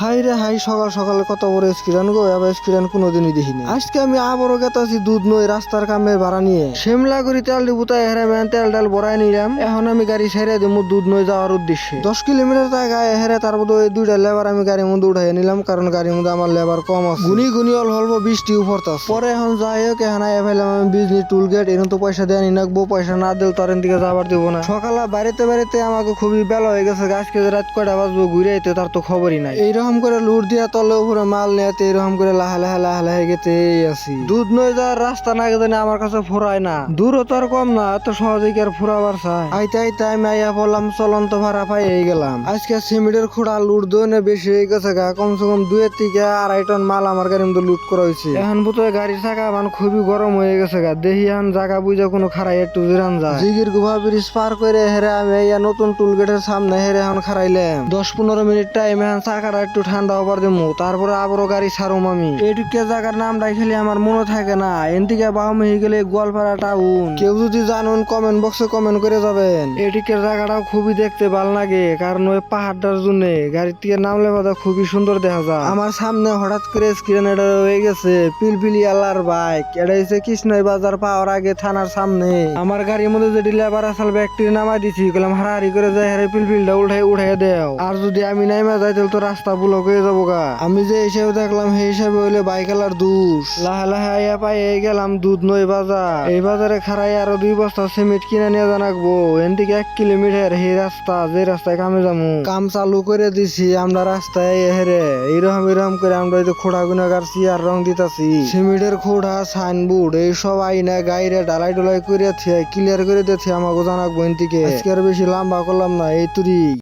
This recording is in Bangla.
হাই রে হাই, সকাল সকালে কত বড় স্ক্রিন গো, এবার স্ক্রিন কোনোদিনই দেখিনি। আজকে আমি আবারও গেতাছি দুধ নই রাস্তার কামের ভাড়া নিয়ে। শিমলাগুড়ি তেল ডিপুতে হেরে ম্যান তেল ডাল ভরাই নিলাম। এখন আমি গাড়ি ছেড়ে দিব দুধ নই যাওয়ার উদ্দেশ্যে। 10 কিলোমিটার জায়গায় হেরে তার মধ্যে ওই দুইটা লেবার আমি গাড়ির মধ্যে উঠাই নিলাম, কারণ গাড়ির মধ্যে আমার লেবার কম আছে। গুনি গুনি অল্প বৃষ্টি উপরতাস। পরে এখন যাই হোক, এখন এলাম আমি বিজলি টুল গেট। এখন তো পয়সা দেয়নি নাকবো, পয়সা না দিল তার দিকে যাবার দিব না। সকালে বাড়িতে বাড়িতে আমাকে খুবই বেলা হয়ে গেছে। আজকে রাত কয়টা বাজবো ঘুরে আইতে তার তো খবরই নাই। এইরকম করে লুট দিয়া তলে উপরে মাল নেতে এরকম করে লাহে লাহে লাহে লাহে গেতে আছি। দুধ নই যাওয়ার রাস্তা না গেতে আমার কাছে ফুরায় না। দূরও তো আর কম না, এত সহজে কি আর ফুরাবার চাই। আইতে আইতে আমি আইয়া বললাম চলন্ত ভাড়া পাই গেলাম। আজকে সিমেন্টের খোড়া লুট দোনে বেশি হয়ে গেছে গা, কমসে কম 2 থেকে 2.5 টন মাল আমার গাড়ির মধ্যে লুট করা হয়েছে। এখন বোধহয় গাড়ির চাকা মানে খুবই গরম হয়ে গেছে গা। দেখি এখন জায়গা বুঝে কোনো খারাই একটু জিরান যায়। জিগির গুভা ব্রিজ পার করে হেরে আমি আইয়া নতুন টুল গেটের সামনে হেরে এখন খারাইলাম। 10-15 মিনিট টাইম এখন চাকাটা একটু ঠান্ডা হবার দেবো, তারপরে আবারও গাড়ি ছাড়ুম আমি। এইটুকে জায়গার নামটাই খেলে আমার মনে থাকে না। এদিকে বাহম হয়ে গেলে গোয়ালপাড়া টাউন। কেউ যদি জানুন কমেন্ট বক্সে কমেন্ট করে যাবেন। এইটুকের জায়গাটাও খুবই দেখতে ভালো লাগে, কারণ ওই পাহাড়টার জন্য গাড়ির থেকে নামলে বাদা খুবই সুন্দর দেখা যায়। আমার সামনে হঠাৎ করে স্ক্রিন এটা হয়ে গেছে পিলপিলি আলার বাইক। এটা হচ্ছে কৃষ্ণই বাজার পাওয়ার আগে থানার সামনে। আমার গাড়ির মধ্যে যে লেবার আসাল ব্যক্তি নামাই দিছি, গেলাম হারাহারি করে যাই হারে পিলপিলটা উঠাই দেও। আর যদি আমি নাইমা যাই তাহলে তো রাস্তা ব্লক হয়ে যাবো গা। আমি যে হিসেবে দেখলাম সেই হিসাবে হইলে বাইকালার দোষ। লাহে লাহে আইয়া পাই গেলাম দুধ নই বাজার। এই বাজারে খারাই আরো 2 বস্তা সিমেন্ট কিনে নিয়ে জানাকবো। এদিকে 1 কিলোমিটার এই রাস্তা, যে রাস্তায় কামে যাবো। কাম চালু করে দিছি আমরা রাস্তায় হেরে। এরকম করে আমরা খোড়া গুনা গাড়ছি আর রং দিতাছি। সিমেন্টের খোড়া সাইনবোর্ড এইসব আইনা গাইরে ঢালাই ঢালাই করে ক্লিয়ার করে দিচ্ছি আমাকে জানাকবো। এদিকে আজকে আর বেশি লম্বা করলাম না, এই তুরি।